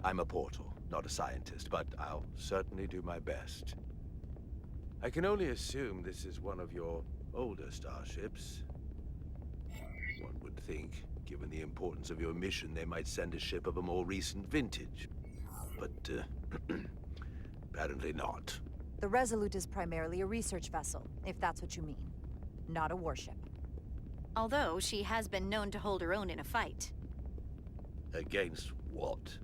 I'm a portal, not a scientist, but I'll certainly do my best. I can only assume this is one of your older starships. One would think, given the importance of your mission, they might send a ship of a more recent vintage. But, apparently not. The Resolute is primarily a research vessel, if that's what you mean. Not a warship. Although she has been known to hold her own in a fight. Against what?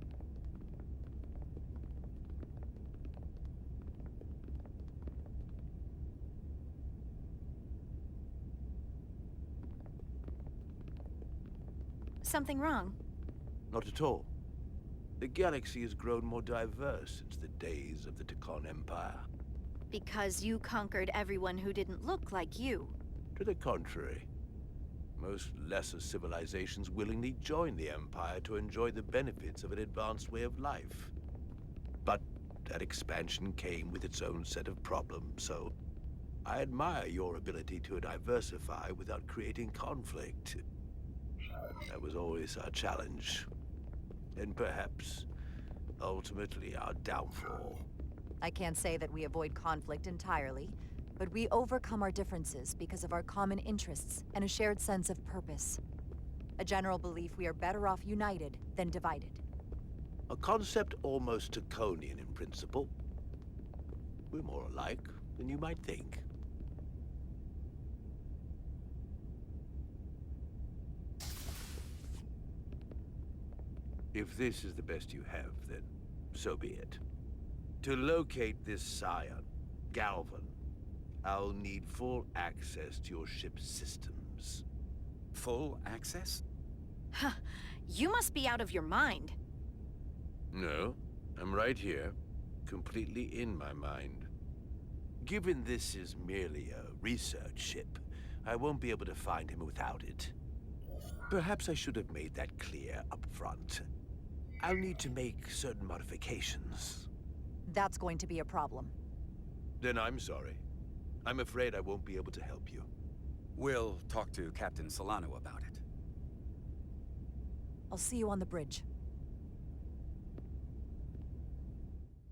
Something wrong? Not at all. The galaxy has grown more diverse since the days of the Tkon Empire. Because you conquered everyone who didn't look like you. To the contrary. Most lesser civilizations willingly join the Empire to enjoy the benefits of an advanced way of life. But that expansion came with its own set of problems, so I admire your ability to diversify without creating conflict. That was always our challenge. And perhaps, ultimately, our downfall. I can't say that we avoid conflict entirely, but we overcome our differences because of our common interests and a shared sense of purpose. A general belief we are better off united than divided. A concept almost Tkonian in principle. We're more alike than you might think. If this is the best you have, then so be it. To locate this scion, Galvan, I'll need full access to your ship's systems. Full access? Huh. You must be out of your mind. No, I'm right here, completely in my mind. Given this is merely a research ship, I won't be able to find him without it. Perhaps I should have made that clear up front. I'll need to make certain modifications. That's going to be a problem. Then I'm sorry. I'm afraid I won't be able to help you. We'll talk to Captain Solano about it. I'll see you on the bridge.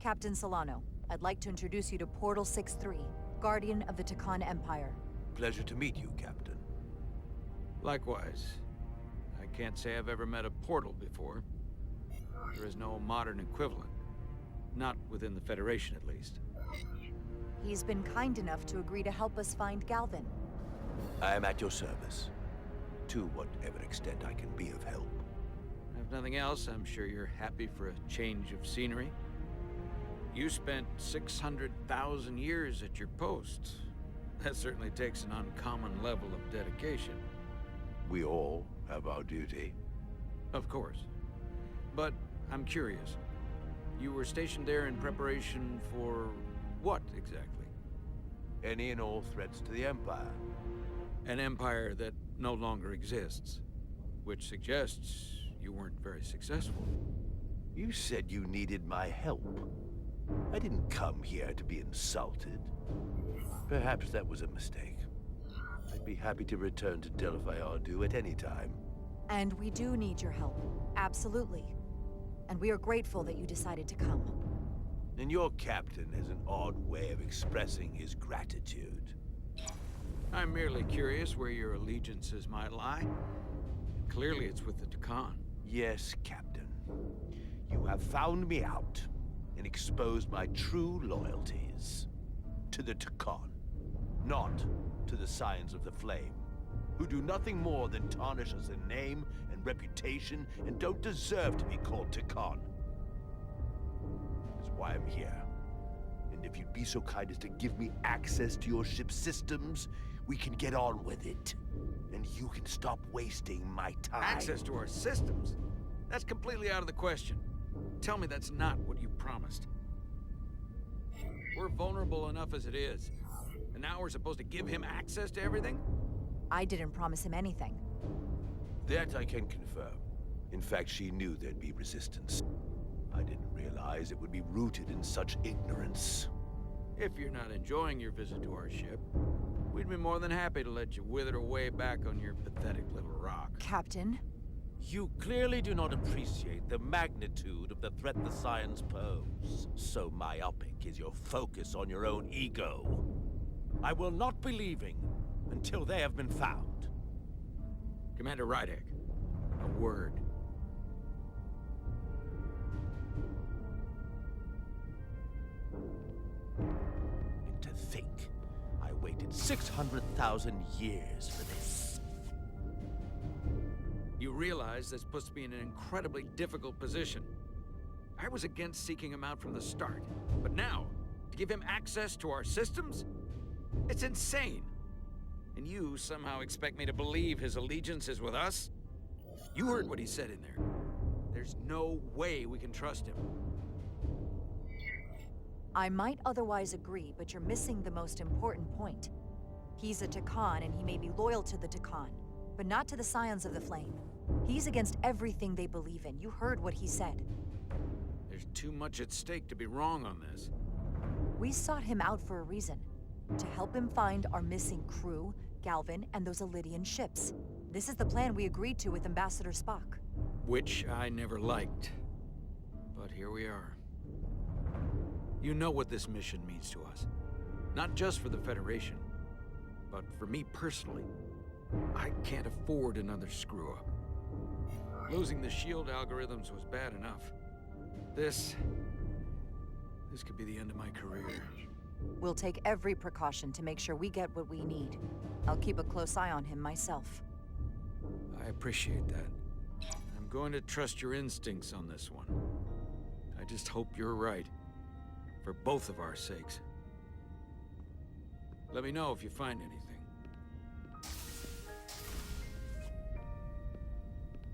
Captain Solano, I'd like to introduce you to Portal 6-3, Guardian of the Tkon Empire. Pleasure to meet you, Captain. Likewise. I can't say I've ever met a portal before. There is no modern equivalent. Not within the Federation, at least. He's been kind enough to agree to help us find Galvan. I am at your service. To whatever extent I can be of help. If nothing else, I'm sure you're happy for a change of scenery. You spent 600,000 years at your post. That certainly takes an uncommon level of dedication. We all have our duty. Of course. But I'm curious. You were stationed there in preparation for what, exactly? Any and all threats to the Empire. An empire that no longer exists. Which suggests you weren't very successful. You said you needed my help. I didn't come here to be insulted. Perhaps that was a mistake. I'd be happy to return to Delphi Ardu at any time. And we do need your help. Absolutely. And we are grateful that you decided to come. And your captain has an odd way of expressing his gratitude. I'm merely curious where your allegiances might lie. Clearly it's with the Tkon. Yes, Captain. You have found me out and exposed my true loyalties. To the Tkon, not to the Scions of the Flame, who do nothing more than tarnish us in name and reputation and don't deserve to be called Tkon. That's why I'm here. And if you'd be so kind as to give me access to your ship's systems, we can get on with it. And you can stop wasting my time. Access to our systems? That's completely out of the question. Tell me that's not what you promised. We're vulnerable enough as it is. And now we're supposed to give him access to everything? I didn't promise him anything. That I can confirm. In fact, she knew there'd be resistance. I didn't realize it would be rooted in such ignorance. If you're not enjoying your visit to our ship, we'd be more than happy to let you wither away back on your pathetic little rock. Captain, You clearly do not appreciate the magnitude of the threat the Scions pose. So myopic is your focus on your own ego. I will not be leaving until they have been found. Commander Rydek, a word. And to think, I waited 600,000 years for this. You realize this puts me in an incredibly difficult position. I was against seeking him out from the start, but now, to give him access to our systems? It's insane. And you somehow expect me to believe his allegiance is with us? You heard what he said in there. There's no way we can trust him. I might otherwise agree, but you're missing the most important point. He's a Takan, and he may be loyal to the Takan, but not to the Scions of the Flame. He's against everything they believe in. You heard what he said. There's too much at stake to be wrong on this. We sought him out for a reason. To help him find our missing crew, Galvin, and those Elydian ships. This is the plan we agreed to with Ambassador Spock. Which I never liked. But here we are. You know what this mission means to us. Not just for the Federation, but for me personally. I can't afford another screw-up. Losing the shield algorithms was bad enough. This could be the end of my career. We'll take every precaution to make sure we get what we need. I'll keep a close eye on him myself. I appreciate that. I'm going to trust your instincts on this one. I just hope you're right. For both of our sakes. Let me know if you find anything.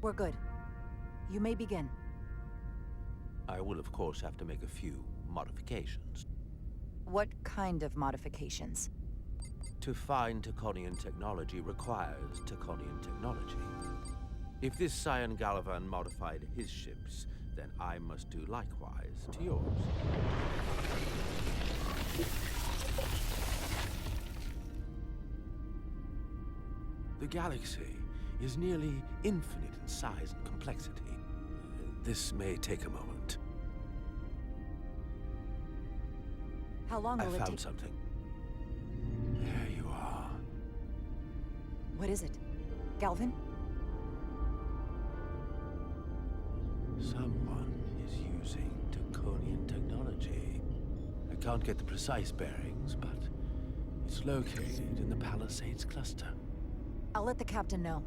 We're good. You may begin. I will, of course, have to make a few modifications. What kind of modifications? To find Taconian technology requires Taconian technology. If this Scion Gallivan modified his ships, then I must do likewise to yours. The galaxy is nearly infinite in size and complexity. This may take a moment. How long I will it take? found something. There you are. What is it? Galvin? Someone is using Taconian technology. I can't get the precise bearings, but it's located in the Palisades cluster. I'll let the captain know.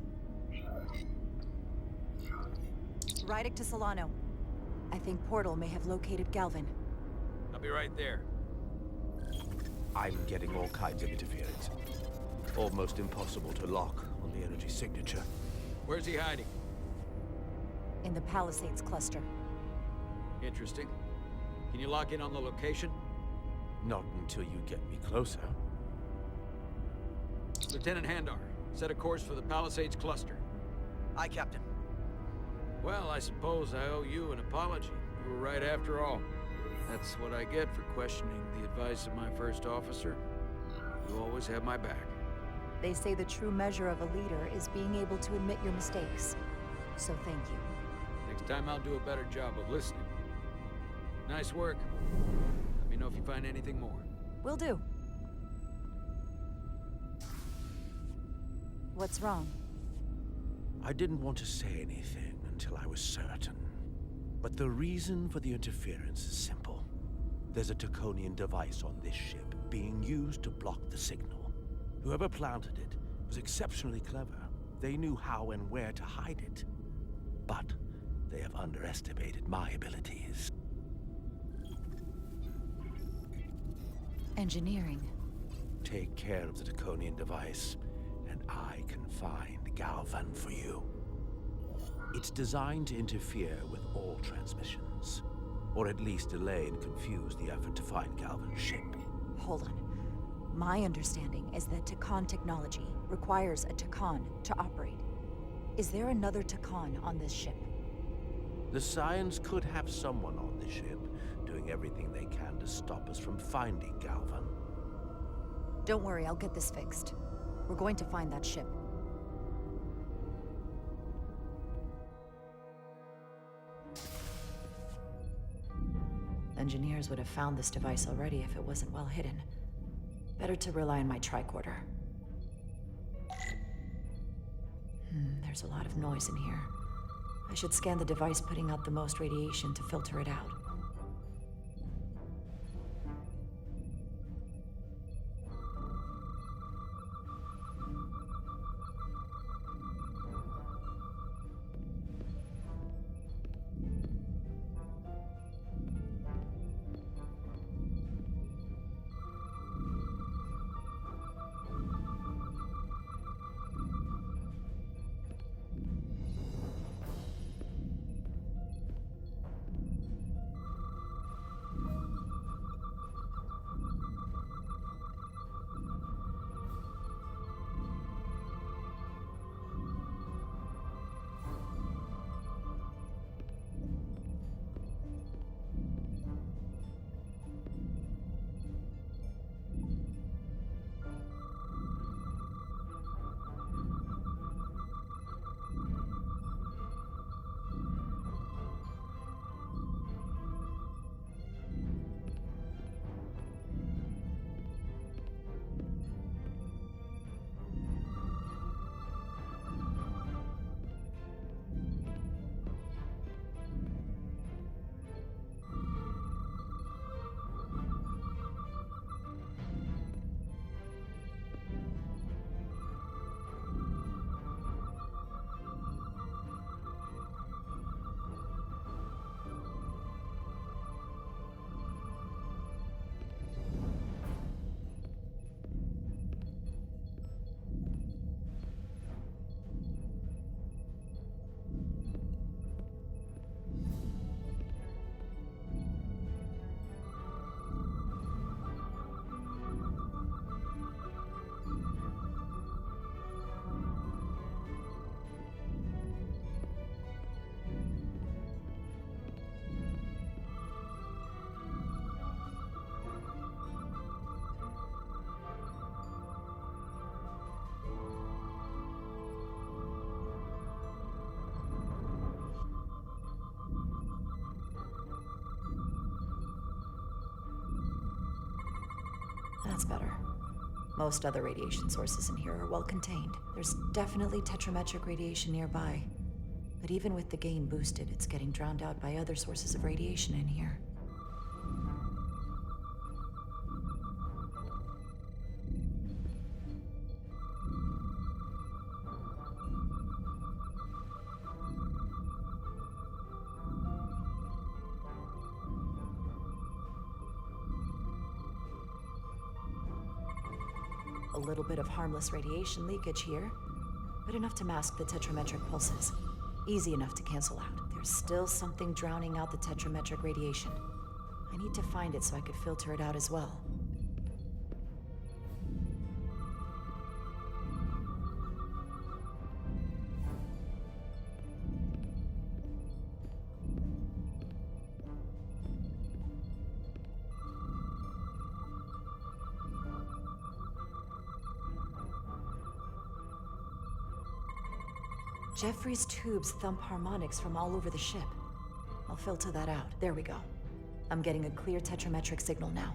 Rydek to Solano. I think Portal may have located Galvin. I'll be right there. I'm getting all kinds of interference. Almost impossible to lock on the energy signature. Where's he hiding? In the Palisades cluster. Interesting. Can you lock in on the location? Not until you get me closer. Lieutenant Handar, set a course for the Palisades cluster. Aye, Captain. Well, I suppose I owe you an apology. You were right after all. That's what I get for questioning the advice of my first officer. You always have my back. They say the true measure of a leader is being able to admit your mistakes. So thank you. Next time I'll do a better job of listening. Nice work. Let me know if you find anything more. Will do. What's wrong? I didn't want to say anything until I was certain. But the reason for the interference is simple. There's a Taconian device on this ship being used to block the signal. Whoever planted it was exceptionally clever. They knew how and where to hide it. But they have underestimated my abilities. Engineering. Take care of the Taconian device, and I can find Galvan for you. It's designed to interfere with all transmissions, or at least delay and confuse the effort to find Galvan's ship. Hold on. My understanding is that Takan technology requires a Takan to operate. Is there another Takan on this ship? The Scions could have someone on the ship, doing everything they can to stop us from finding Galvan. Don't worry, I'll get this fixed. We're going to find that ship. engineers would have found this device already if it wasn't well hidden. Better to rely on my tricorder. There's a lot of noise in here. I should scan the device putting out the most radiation to filter it out. That's better. Most other radiation sources in here are well contained. There's definitely tetrametric radiation nearby. But even with the gain boosted, it's getting drowned out by other sources of radiation in here. A little bit of harmless radiation leakage here, but enough to mask the tetrametric pulses. Easy enough to cancel out. There's still something drowning out the tetrametric radiation. I need to find it so I could filter it out as well. Jeffrey's tubes thump harmonics from all over the ship. I'll filter that out. There we go. I'm getting a clear tetrametric signal now.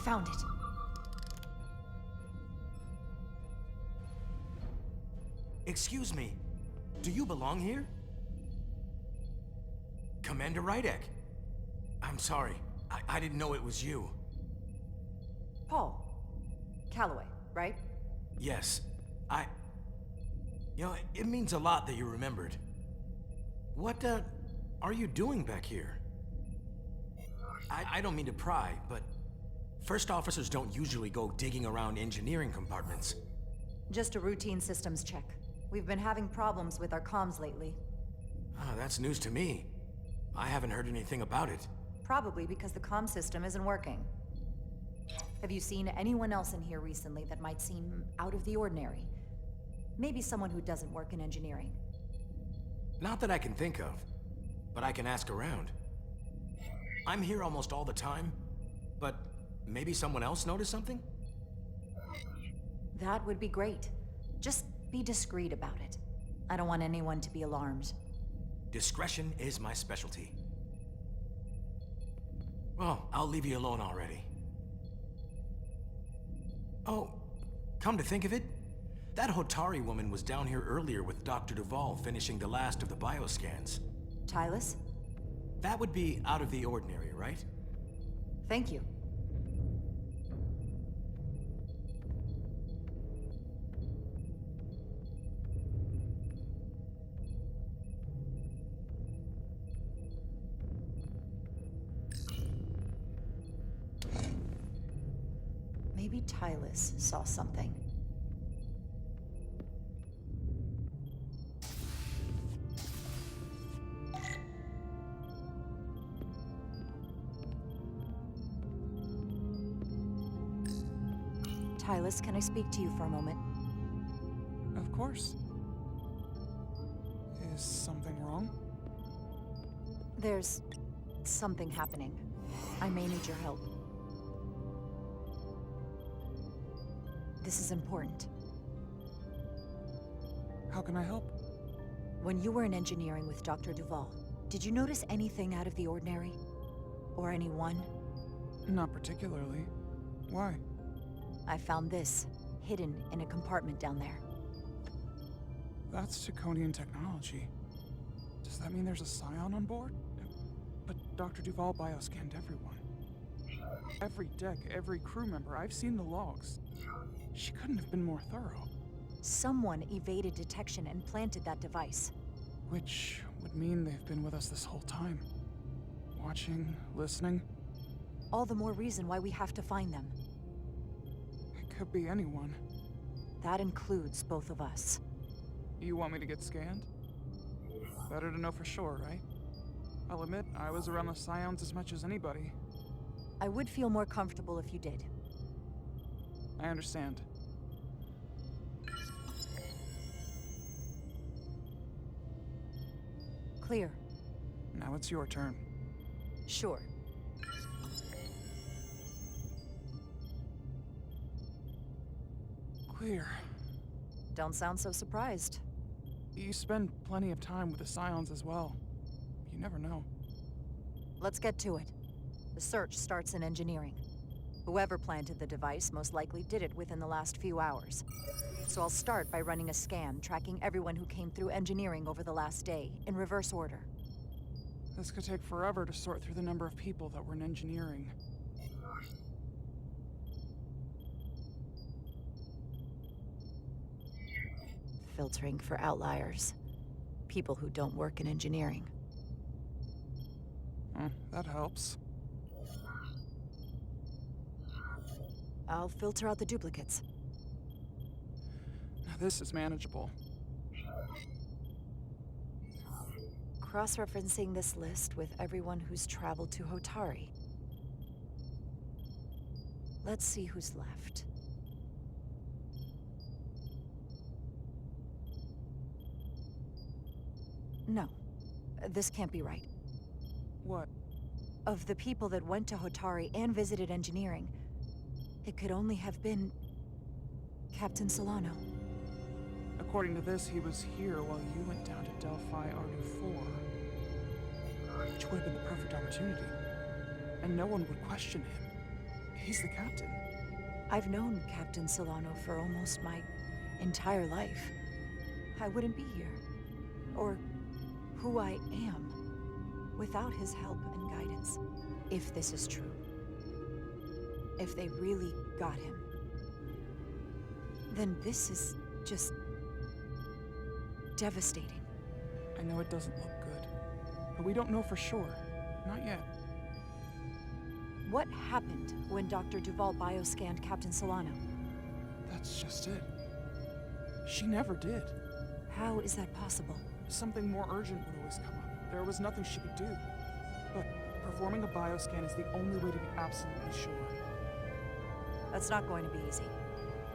Found it. Excuse me, do you belong here? Commander Rydek. I'm sorry, I didn't know it was you. Paul. Calloway, right? Yes, You know, it means a lot that you remembered. What, are you doing back here? I don't mean to pry, but first officers don't usually go digging around engineering compartments. Just a routine systems check. We've been having problems with our comms lately. Ah, that's news to me. I haven't heard anything about it. Probably because the comm system isn't working. Have you seen anyone else in here recently that might seem out of the ordinary? Maybe someone who doesn't work in engineering. Not that I can think of, but I can ask around. I'm here almost all the time, but maybe someone else noticed something? That would be great. Just be discreet about it. I don't want anyone to be alarmed. Discretion is my specialty. Well, I'll leave you alone already. Oh, come to think of it, that Hotari woman was down here earlier with Dr. Duval finishing the last of the bioscans. Tylus? That would be out of the ordinary, right? Thank you. Maybe Tylus saw something. Tylus, can I speak to you for a moment? Of course. Is something wrong? There's something happening. I may need your help. This is important. How can I help? When you were in engineering with Dr. Duval, did you notice anything out of the ordinary? Or anyone? Not particularly. Why? I found this, hidden in a compartment down there. That's Taconian technology. Does that mean there's a scion on board? But Dr. Duval bioscanned everyone. Every deck, every crew member. I've seen the logs. She couldn't have been more thorough. Someone evaded detection and planted that device. Which would mean they've been with us this whole time. Watching, listening. All the more reason why we have to find them. It could be anyone. That includes both of us. You want me to get scanned? Better to know for sure, right? I'll admit, I was around the Scions as much as anybody. I would feel more comfortable if you did. I understand. Clear. Now it's your turn. Sure. Clear. Don't sound so surprised. You spend plenty of time with the Scions as well. You never know. Let's get to it. The search starts in engineering. Whoever planted the device most likely did it within the last few hours. So I'll start by running a scan, tracking everyone who came through engineering over the last day, in reverse order. This could take forever to sort through the number of people that were in engineering. Filtering for outliers. People who don't work in engineering. That helps. I'll filter out the duplicates. Now this is manageable. Cross-referencing this list with everyone who's traveled to Hotari. Let's see who's left. No, this can't be right. What? Of the people that went to Hotari and visited engineering, it could only have been Captain Solano. According to this, he was here while you went down to Delphi Arnu 4. Which would have been the perfect opportunity. And no one would question him. He's the captain. I've known Captain Solano for almost my entire life. I wouldn't be here, or who I am, without his help and guidance. If this is true. If they really got him. Then this is just devastating. I know it doesn't look good, but we don't know for sure. Not yet. What happened when Dr. Duval bioscanned Captain Solano? That's just it. She never did. How is that possible? Something more urgent would always come up. There was nothing she could do. But perform Performing a bioscan is the only way to be absolutely sure. That's not going to be easy.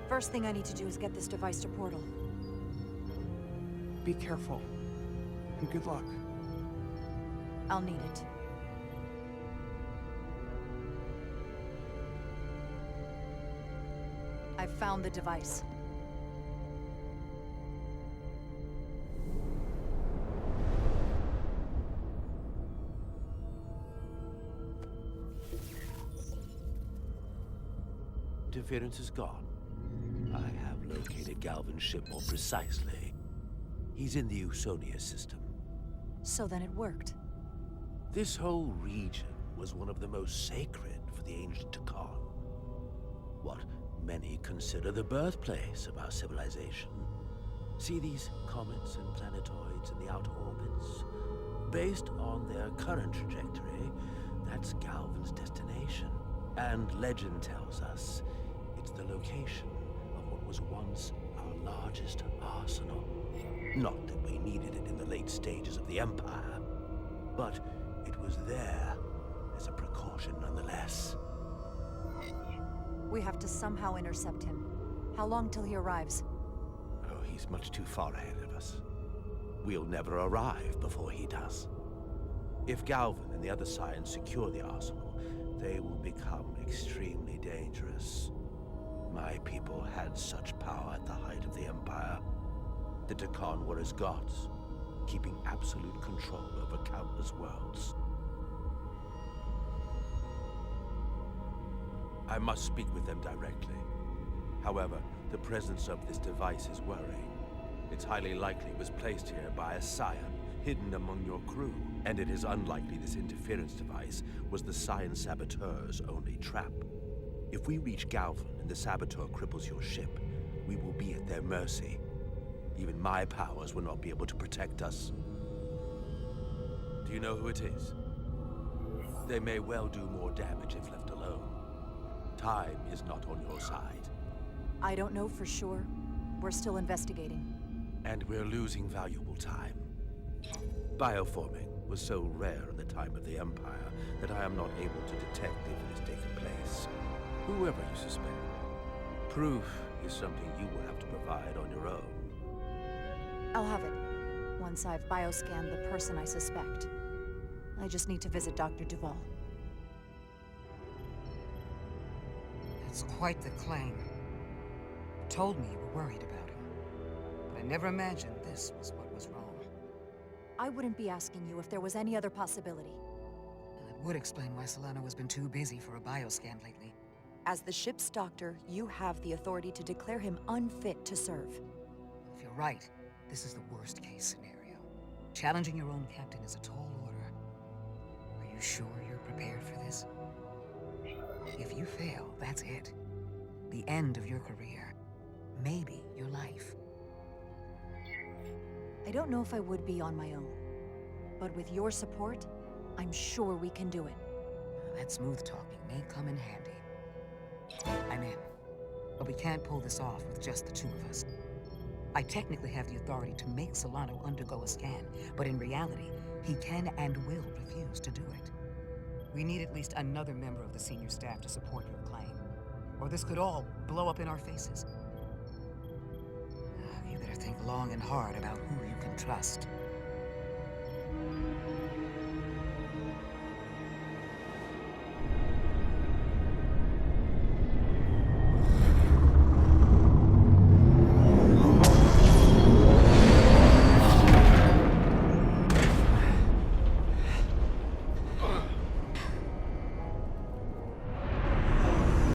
First thing I need to do is get this device to Portal. Be careful. And good luck. I'll need it. I've found the device. Interference is gone. I have located Galvin's ship more precisely. He's in the Usonia system. So then it worked. This whole region was one of the most sacred for the ancient Takan. What many consider the birthplace of our civilization. See these comets and planetoids in the outer orbits? Based on their current trajectory, that's Galvin's destination. And legend tells us it's the location of what was once our largest arsenal. Not that we needed it in the late stages of the Empire, but it was there as a precaution nonetheless. We have to somehow intercept him. How long till he arrives? Oh, he's much too far ahead of us. We'll never arrive before he does. If Galvin and the other Scions secure the arsenal, they will become extremely dangerous. My people had such power at the height of the Empire. The Takan were as gods, keeping absolute control over countless worlds. I must speak with them directly. However, the presence of this device is worrying. It's highly likely it was placed here by a Scion, hidden among your crew. And it is unlikely this interference device was the Scion Saboteur's only trap. If we reach Galvin and the Saboteur cripples your ship, we will be at their mercy. Even my powers will not be able to protect us. Do you know who it is? They may well do more damage if left alone. Time is not on your side. I don't know for sure. We're still investigating. And we're losing valuable time. Bioforming was so rare at the time of the Empire that I am not able to detect if it has taken place. Whoever you suspect, proof is something you will have to provide on your own. I'll have it, once I've bioscanned the person I suspect. I just need to visit Dr. Duval. That's quite the claim. You told me you were worried about him, but I never imagined this was what was wrong. I wouldn't be asking you if there was any other possibility. And it would explain why Solano has been too busy for a bioscan lately. As the ship's doctor, you have the authority to declare him unfit to serve. If you're right, this is the worst-case scenario. Challenging your own captain is a tall order. Are you sure you're prepared for this? If you fail, that's it. The end of your career. Maybe your life. I don't know if I would be on my own. But with your support, I'm sure we can do it. That smooth talking may come in handy. I'm in. But we can't pull this off with just the two of us. I technically have the authority to make Solano undergo a scan, but in reality, he can and will refuse to do it. We need at least another member of the senior staff to support your claim, or this could all blow up in our faces. You better think long and hard about who you can trust.